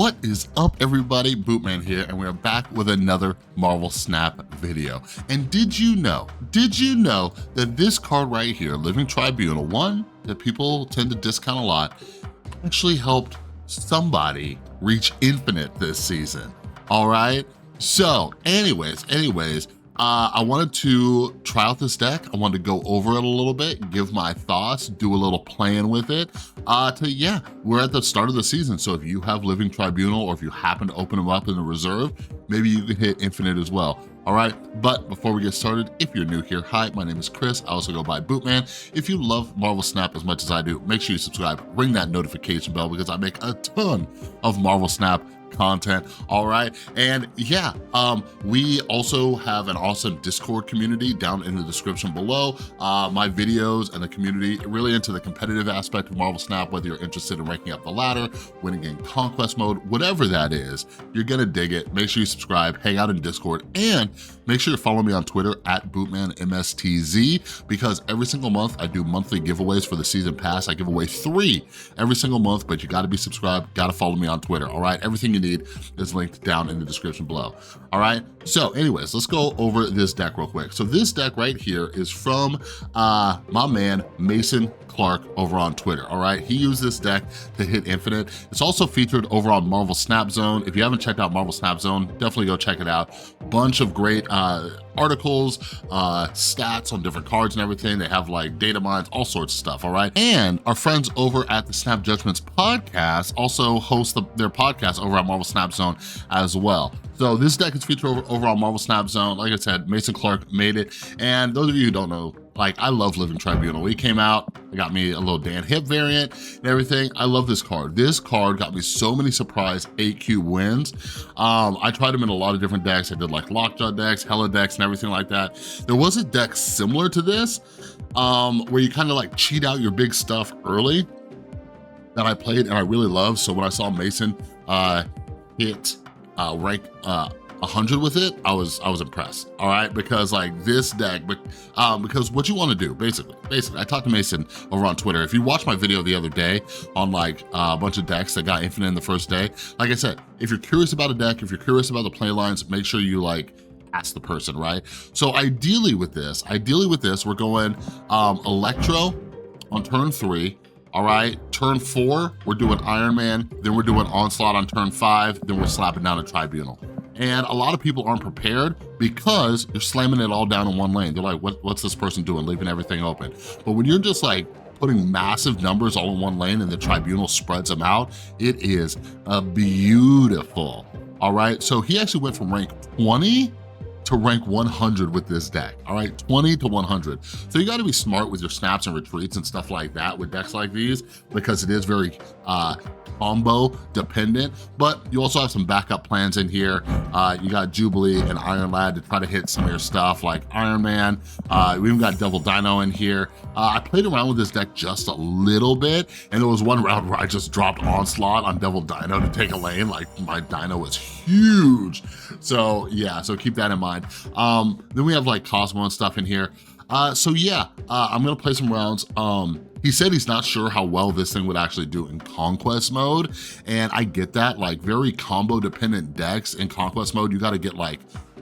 What is up, everybody? Bootman here, and we're back with another Marvel Snap video. And did you know that this card right here, Living Tribunal, one that people tend to discount a lot, actually helped somebody reach infinite this season, all right? So anyways, I wanted to try out this deck. I wanted to go over it a little bit, give my thoughts, do a little playing with it. We're at the start of the season, so if you have Living Tribunal or if you happen to open them up in the reserve, maybe you can hit Infinite as well. All right, but before we get started, if you're new here, hi, my name is Chris. I also go by Bootman. If you love Marvel Snap as much as I do, make sure you subscribe, ring that notification bell because I make a ton of Marvel Snap content, all right? And yeah, we also have an awesome Discord community down in the description below. My videos and the community really into the competitive aspect of Marvel Snap, whether you're interested in ranking up the ladder, winning in conquest mode, whatever that is, you're gonna dig it. Make sure you subscribe, hang out in Discord, and make sure you follow me on Twitter at BootmanMSTZ, because every single month I do monthly giveaways for the season pass. I give away 3 every single month, but you gotta be subscribed, gotta follow me on Twitter, all right? Everything you need is linked down in the description below, all right? So anyways, let's go over this deck real quick. So this deck right here is from my man, Mason Clark, over on Twitter, all right? He used this deck to hit infinite. It's also featured over on Marvel Snap Zone. If you haven't checked out Marvel Snap Zone, definitely go check it out. Bunch of great articles, stats on different cards and everything. They have like data mines, all sorts of stuff, all right? And our friends over at the Snap Judgments podcast also host their podcast over at Marvel Snap Zone as well. So this deck is featured over on Marvel Snap Zone. Like I said, Mason Clark made it. And those of you who don't know, like, I love Living Tribunal. He came out, it got me a little Dan Hip variant and everything. I love this card. This card got me so many surprise 8Q wins. I tried them in a lot of different decks. I did like Lockjaw decks, Hella decks, and everything like that. There was a deck similar to this where you kind of like cheat out your big stuff early that I played and I really loved. So when I saw Mason hit rank 100 with it, I was impressed, all right? Because like this deck, because what you wanna do, basically, I talked to Mason over on Twitter. If you watched my video the other day on like a bunch of decks that got infinite in the first day, like I said, if you're curious about a deck, if you're curious about the play lines, make sure you like ask the person, right? So ideally with this, we're going Electro on turn 3, all right? Turn 4, we're doing Iron Man, then we're doing Onslaught on turn 5, then we're slapping down a Tribunal. And a lot of people aren't prepared because you're slamming it all down in one lane. They're like, what's this person doing, leaving everything open? But when you're just like putting massive numbers all in one lane and the Tribunal spreads them out, it is beautiful, all right? So he actually went from rank 20 to rank 100 with this deck, all right? 20 to 100. So you gotta be smart with your snaps and retreats and stuff like that with decks like these, because it is very combo dependent, but you also have some backup plans in here. You got Jubilee and Iron Lad to try to hit some of your stuff like Iron Man. We even got Devil Dino in here. I played around with this deck just a little bit, and there was one round where I just dropped Onslaught on Devil Dino to take a lane. Like, my Dino was huge. So yeah, so keep that in mind. Then we have like Cosmo and stuff in here. I'm gonna play some rounds. He said he's not sure how well this thing would actually do in Conquest mode, and I get that. Like, very combo dependent decks in Conquest mode, you gotta get like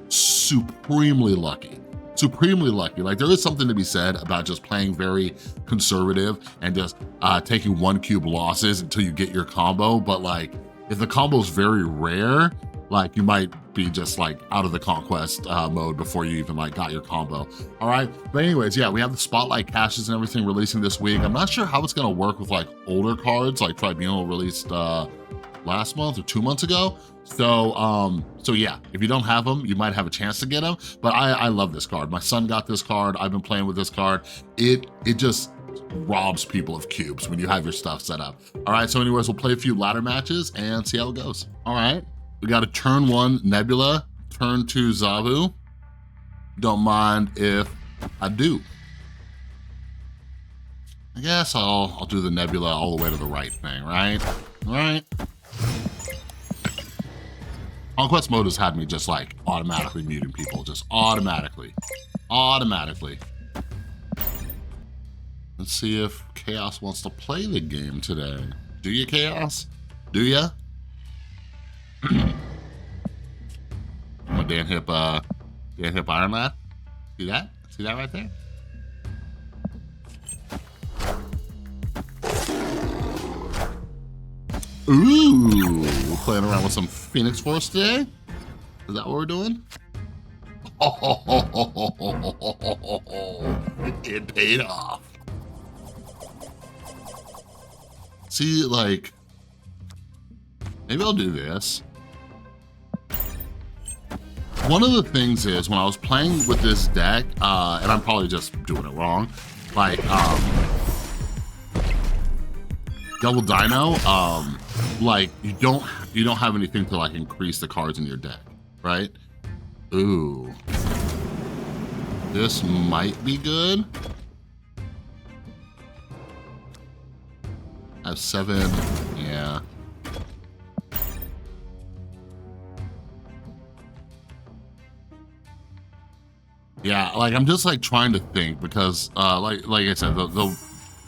supremely lucky. Like, there is something to be said about just playing very conservative and just taking 1 cube losses until you get your combo, but like, if the combo is very rare, like, you might be just like out of the conquest mode before you even like got your combo, all right? But anyways, yeah, we have the Spotlight caches and everything releasing this week. I'm not sure how it's gonna work with like older cards, like Tribunal released last month or 2 months ago. So yeah, if you don't have them, you might have a chance to get them, but I love this card. My son got this card, I've been playing with this card. It just robs people of cubes when you have your stuff set up. All right, so anyways, we'll play a few ladder matches and see how it goes. All right. We got a turn 1 Nebula, turn 2 Zabu. Don't mind if I do. I guess I'll do the Nebula all the way to the right thing, right? Right? Conquest mode has had me just like automatically muting people, just automatically. Let's see if Chaos wants to play the game today. Do you, Chaos? Do ya? Dan Hip Iron Lad. See that? See that right there? Ooh, we're playing around with some Phoenix Force today? Is that what we're doing? It paid off. See, like, maybe I'll do this. One of the things is when I was playing with this deck, and I'm probably just doing it wrong, like, Double Dino, like, you don't have anything to, like, increase the cards in your deck, right? Ooh. This might be good. I have 7, yeah. Yeah, like, I'm just, like, trying to think because, like I said, the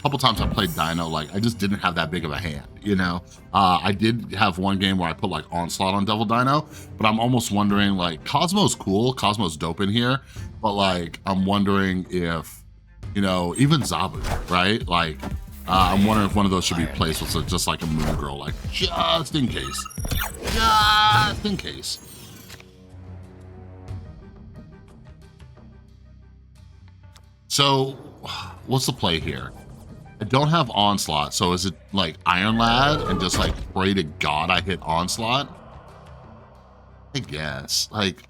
couple times I played Dino, like, I just didn't have that big of a hand, you know? I did have one game where I put, like, Onslaught on Devil Dino, but I'm almost wondering, like, Cosmo's cool, Cosmo's dope in here, but, like, I'm wondering if, you know, even Zabu, right? Like, I'm wondering if one of those should be placed with just, like, a Moon Girl, like, just in case. Just in case. So, what's the play here? I don't have Onslaught, so is it like Iron Lad and just like pray to God I hit Onslaught? I guess, like,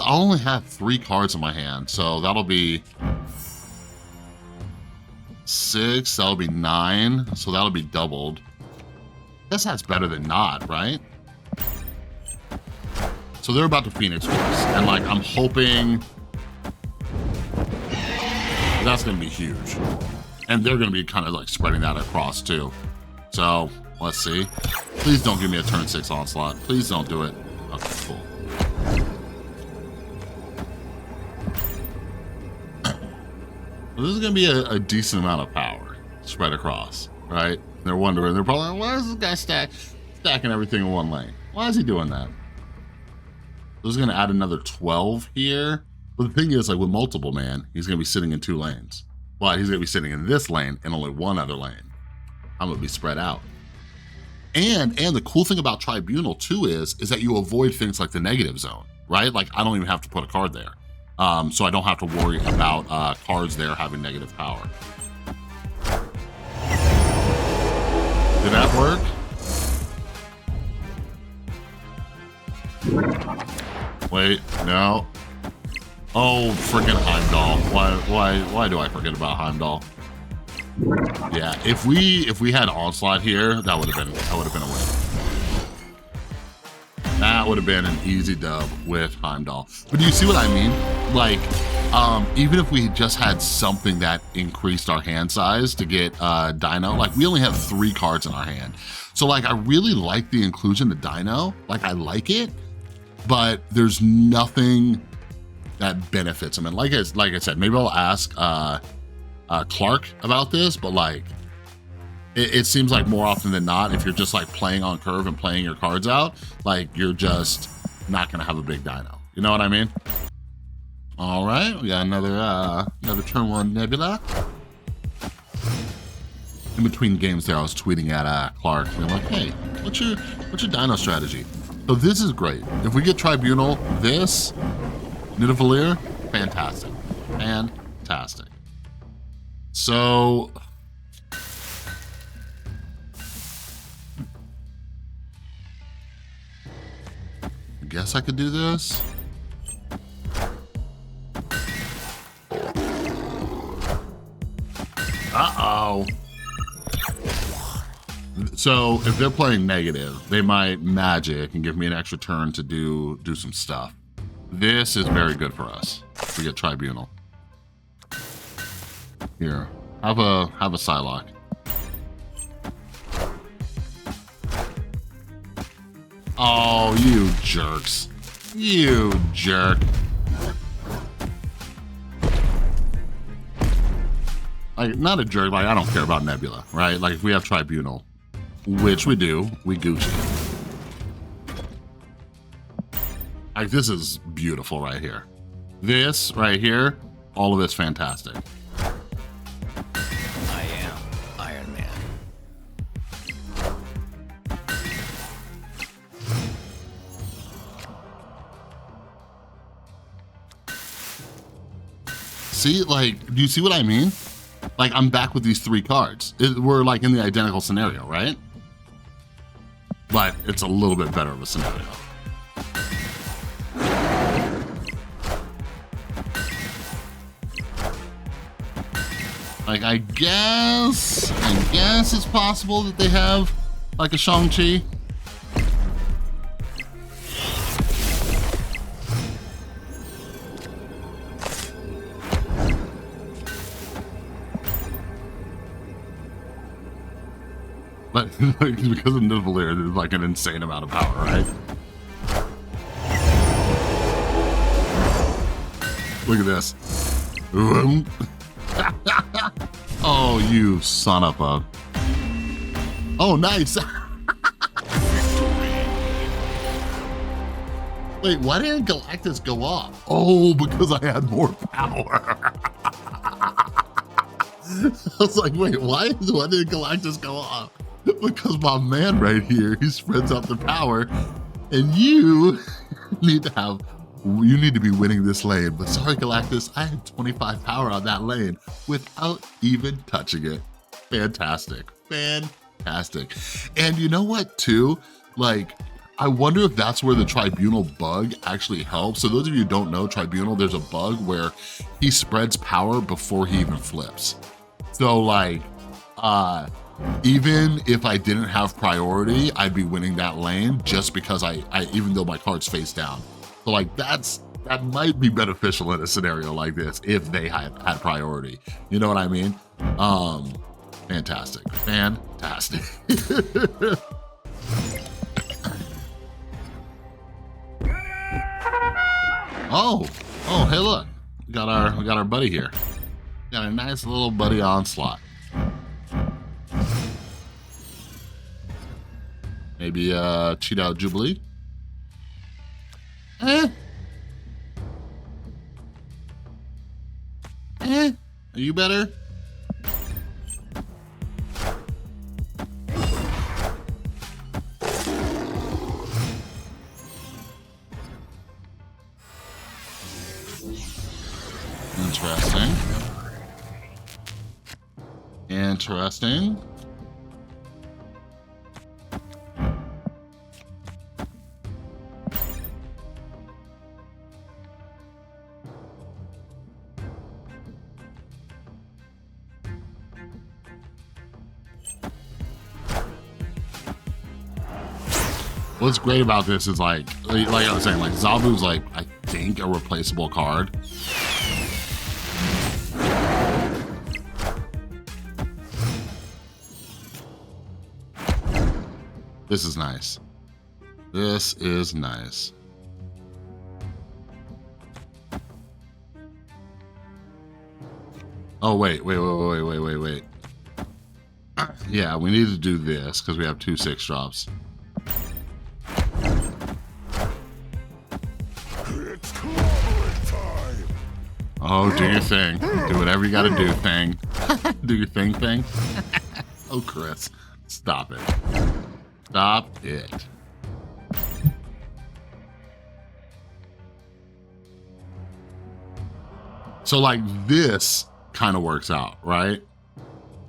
I'll only have 3 cards in my hand, so that'll be 6, that'll be 9, so that'll be doubled. I guess that's better than not, right? So they're about to Phoenix Force, and like I'm hoping that's gonna be huge. And they're gonna be kind of like spreading that across too. So let's see. Please don't give me a turn 6 Onslaught. Please don't do it. Okay, cool. Well, this is gonna be a decent amount of power spread across, right? They're wondering, they're probably like, why is this guy stacking everything in one lane? Why is he doing that? This is gonna add another 12 here. But the thing is, like with multiple man, he's gonna be sitting in 2 lanes. But he's gonna be sitting in this lane and only one other lane. I'm gonna be spread out. And the cool thing about Tribunal too is that you avoid things like the negative zone, right? Like I don't even have to put a card there. So I don't have to worry about cards there having negative power. Did that work? Wait, no. Oh, freaking Heimdall. Why do I forget about Heimdall? Yeah, if we had Onslaught here, that would have been a win. That would have been an easy dub with Heimdall. But do you see what I mean? Like, even if we just had something that increased our hand size to get Dino, like we only have 3 cards in our hand. So like, I really like the inclusion of Dino. Like I like it, but there's nothing that benefits him. And like I said, maybe I'll ask Clark about this, but like, it seems like more often than not, if you're just like playing on curve and playing your cards out, like you're just not gonna have a big Dino. You know what I mean? All right, we got another turn 1 Nebula. In between games there, I was tweeting at Clark, and I'm like, hey, what's your Dino strategy? So this is great. If we get Tribunal, this Nidavellir, fantastic, fantastic. So, I guess I could do this. Uh-oh. So if they're playing negative, they might magic and give me an extra turn to do some stuff. This is very good for us. We get Tribunal. Here, have a Psylocke. Oh, you jerks. You jerk. Like, not a jerk, like I don't care about Nebula, right? Like if we have Tribunal, which we do, we Gucci. Like, this is beautiful right here. This right here, all of it's fantastic. I am Iron Man. See, like, do you see what I mean? Like, I'm back with these 3 cards. We're like in the identical scenario, right? But it's a little bit better of a scenario. Like, I guess it's possible that they have like a Shang-Chi. But because of Nivelier, there's like an insane amount of power, right? Look at this. Oh, you son of a... Oh, nice. Wait, why didn't Galactus go off? Oh, because I had more power. I was like, wait, why did Galactus go off? Because my man right here, he spreads out the power, and you need to be winning this lane. But sorry, Galactus, I had 25 power on that lane without even touching it. Fantastic, fantastic. And you know what too? Like, I wonder if that's where the Tribunal bug actually helps. So those of you who don't know Tribunal, there's a bug where he spreads power before he even flips. So like, even if I didn't have priority, I'd be winning that lane just because I even though my card's face down. So like, that might be beneficial in a scenario like this if they had priority. You know what I mean? Fantastic, fantastic. Oh, hey look, we got our buddy here. Got a nice little buddy onslaught. Maybe cheat out Jubilee. Are you better? Interesting. What's great about this is like I was saying, like Zabu's like, I think, a replaceable card. This is nice. This is nice. Oh, wait. Yeah, we need to do this because we have 2 6-drops. Oh, do your thing. Do whatever you gotta do, thing. Do your thing. Oh, Chris, stop it. Stop it. So like this kind of works out, right?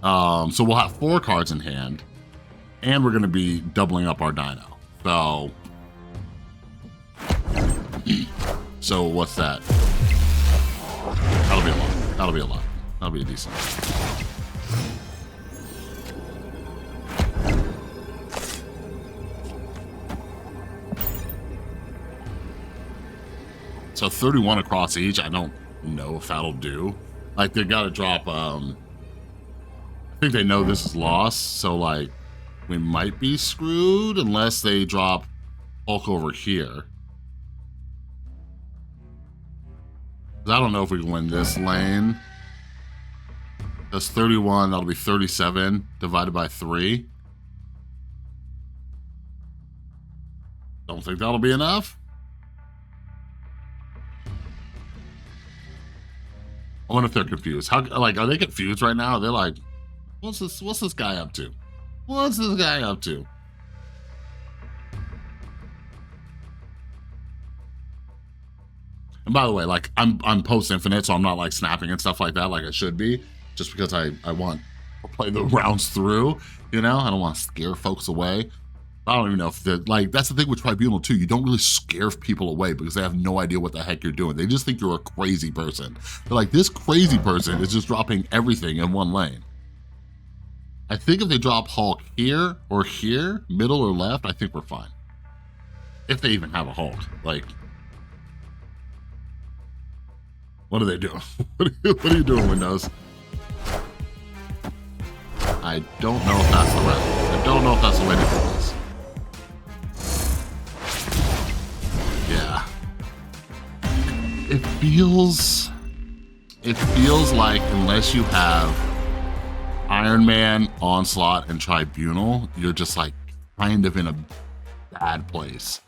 So we'll have 4 cards in hand and we're gonna be doubling up our dino. So what's that? That'll be a lot. That'll be a decent. So 31 across each, I don't know if that'll do. Like, they gotta drop, I think they know this is lost, so like, we might be screwed unless they drop Hulk over here. I don't know if we can win this lane. That's 31, that'll be 37 divided by 3. Don't think that'll be enough. I wonder if they're confused. How, like, are they confused right now? They're like, what's this guy up to? What's this guy up to? And by the way, like, I'm post infinite, so I'm not like snapping and stuff like that like I should be, just because I want to play the rounds through, you know? I don't want to scare folks away. I don't even know if like, that's the thing with Tribunal too. You don't really scare people away because they have no idea what the heck you're doing. They just think you're a crazy person. They're like, this crazy person is just dropping everything in one lane. I think if they drop Hulk here or here, middle or left, I think we're fine. If they even have a Hulk. Like, what are they doing? What are you doing, Windows? I don't know if that's the right. I don't know if that's the way to do this. Yeah. It feels like unless you have Iron Man, Onslaught, and Tribunal, you're just like kind of in a bad place.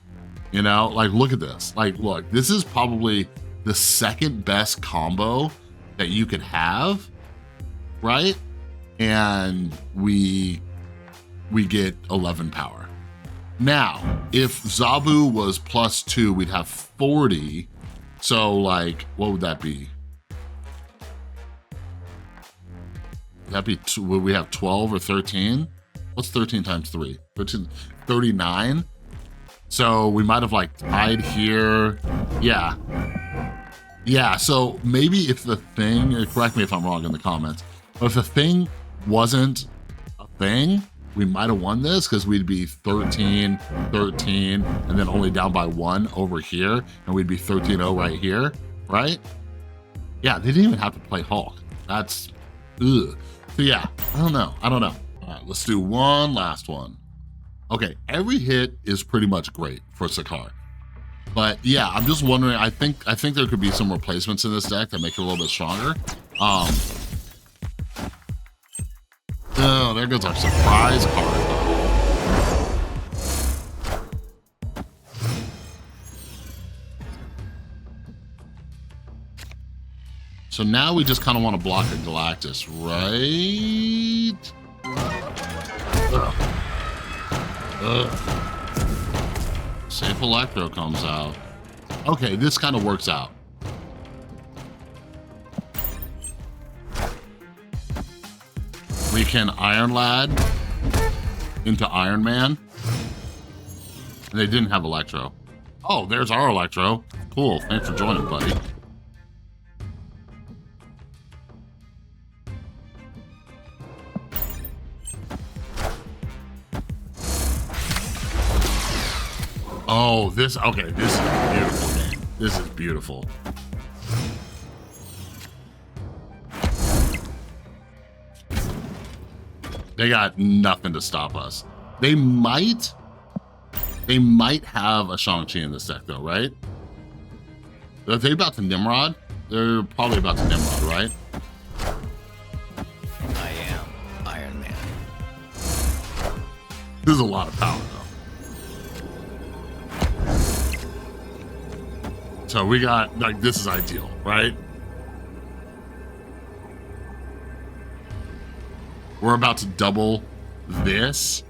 You know, like look at this. Like, look, this is probably the second best combo that you could have, right? And we get 11 power. Now, if Zabu was +2, we'd have 40. So like, what would that be? Would that be, would we have 12 or 13? What's 13 times 3? 13, 39? So we might have like tied here. Yeah. Yeah, so maybe if the thing, correct me if I'm wrong in the comments, but if the thing wasn't a thing, we might have won this because we'd be 13, 13, and then only down by 1 over here, and we'd be 13-0 right here, right? Yeah, they didn't even have to play Hulk. That's, ugh. So yeah, I don't know. All right, let's do one last one. Okay, every hit is pretty much great for Sakaar. But yeah, I'm just wondering, I think there could be some replacements in this deck that make it a little bit stronger. Oh, there goes our surprise card. So now we just kind of want to block a Galactus, right? Safe Electro comes out. Okay, this kind of works out. We can Iron Lad into Iron Man. And they didn't have Electro. Oh, there's our Electro. Cool, thanks for joining, buddy. Oh, this is a beautiful game. This is beautiful. They got nothing to stop us. They might have a Shang-Chi in this deck though, right? Are they about to Nimrod? They're probably about to Nimrod, right? I am Iron Man. This is a lot of power though. So we got, like, this is ideal, right? We're about to double this.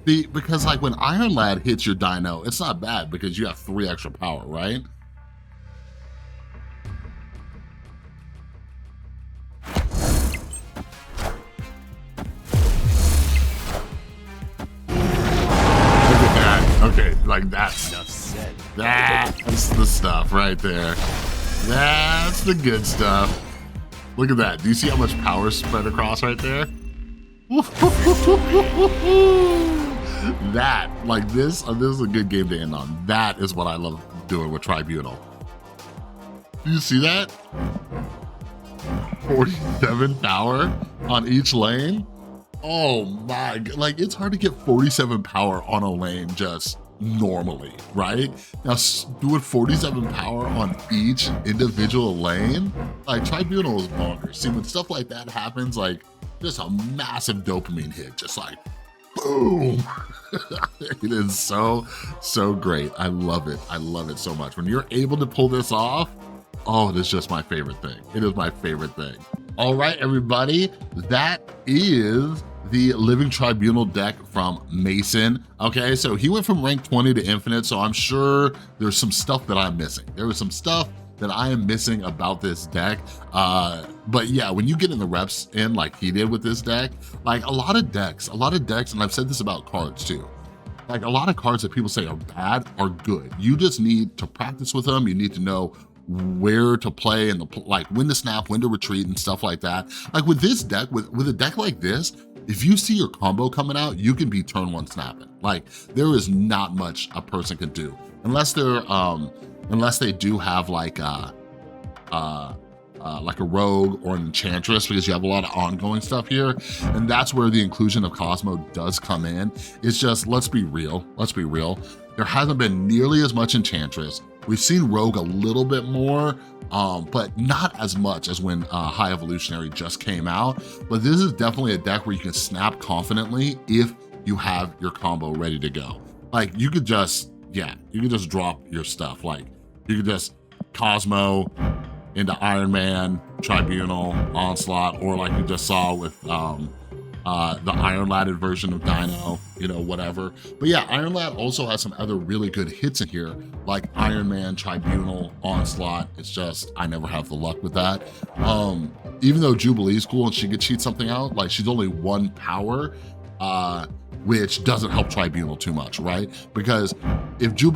Because like when Iron Lad hits your Dino, it's not bad because you have 3 extra power, right? Look at that. Okay, like that's Enough said. That's the stuff right there. That's the good stuff. Look at that. Do you see how much power spread across right there? That, like this is a good game to end on. That is what I love doing with Tribunal. Do you see that? 47 power on each lane? Oh my, like it's hard to get 47 power on a lane just normally, right? Now doing 47 power on each individual lane, like Tribunal is bonkers. See, when stuff like that happens, like just a massive dopamine hit, just like boom. It is so great. I love it so much. When you're able to pull this off, Oh, it is just my favorite thing. It is my favorite thing. All right, everybody, that is the Living Tribunal deck from Mason. Okay, so he went from rank 20 to infinite, so I'm sure there's some stuff that I'm missing. There was some stuff that I am missing about this deck. But yeah, when you get in the reps in like he did with this deck, like a lot of decks, and I've said this about cards too, like a lot of cards that people say are bad are good. You just need to practice with them. You need to know where to play and like when to snap, when to retreat and stuff like that. Like with this deck, with a deck like this, if you see your combo coming out, you can be turn one snapping. Like there is not much a person can do unless they're unless they do have like a rogue or an enchantress, because you have a lot of ongoing stuff here. And that's where the inclusion of Cosmo does come in. It's just, let's be real. There hasn't been nearly as much enchantress. We've seen rogue a little bit more, but not as much as when High Evolutionary just came out. But this is definitely a deck where you can snap confidently if you have your combo ready to go. Like you could just, yeah, you could just drop your stuff. Like you could just Cosmo into Iron Man, Tribunal, Onslaught, or like you just saw with the Iron Ladded version of Dino, you know, whatever. But yeah, Iron Lad also has some other really good hits in here, like Iron Man, Tribunal, Onslaught. It's just, I never have the luck with that. Even though Jubilee's cool and she could cheat something out, like she's only one power, which doesn't help Tribunal too much, right? Because if you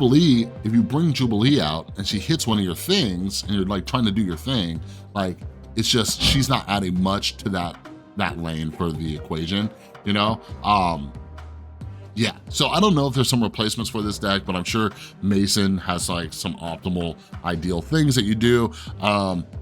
bring Jubilee out and she hits one of your things and you're like trying to do your thing, like it's just, she's not adding much to that lane for the equation, you know? Yeah, so I don't know if there's some replacements for this deck, but I'm sure Mason has like some optimal ideal things that you do.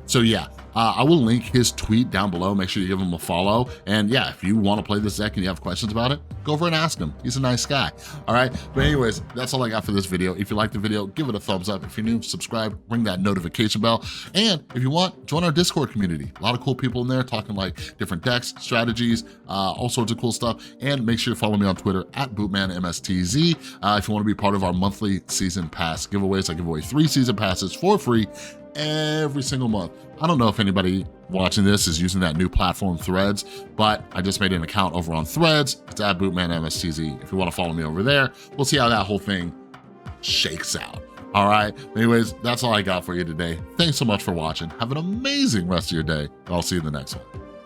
So yeah, I will link his tweet down below. Make sure you give him a follow. And yeah, if you want to play this deck and you have questions about it, go over and ask him. He's a nice guy. All right, but anyways, that's all I got for this video. If you liked the video, give it a thumbs up. If you're new, subscribe, ring that notification bell. And if you want, join our Discord community. A lot of cool people in there talking like different decks, strategies, all sorts of cool stuff. And make sure to follow me on Twitter at BootmanMSTZ. If you want to be part of our monthly season pass giveaways, I give away 3 season passes for free every single month. I don't know if anybody watching this is using that new platform Threads, but I just made an account over on Threads. It's at BootmanMSTZ. If you want to follow me over there, we'll see how that whole thing shakes out. All right, anyways, that's all I got for you today. Thanks so much for watching. Have an amazing rest of your day, and I'll see you in the next one.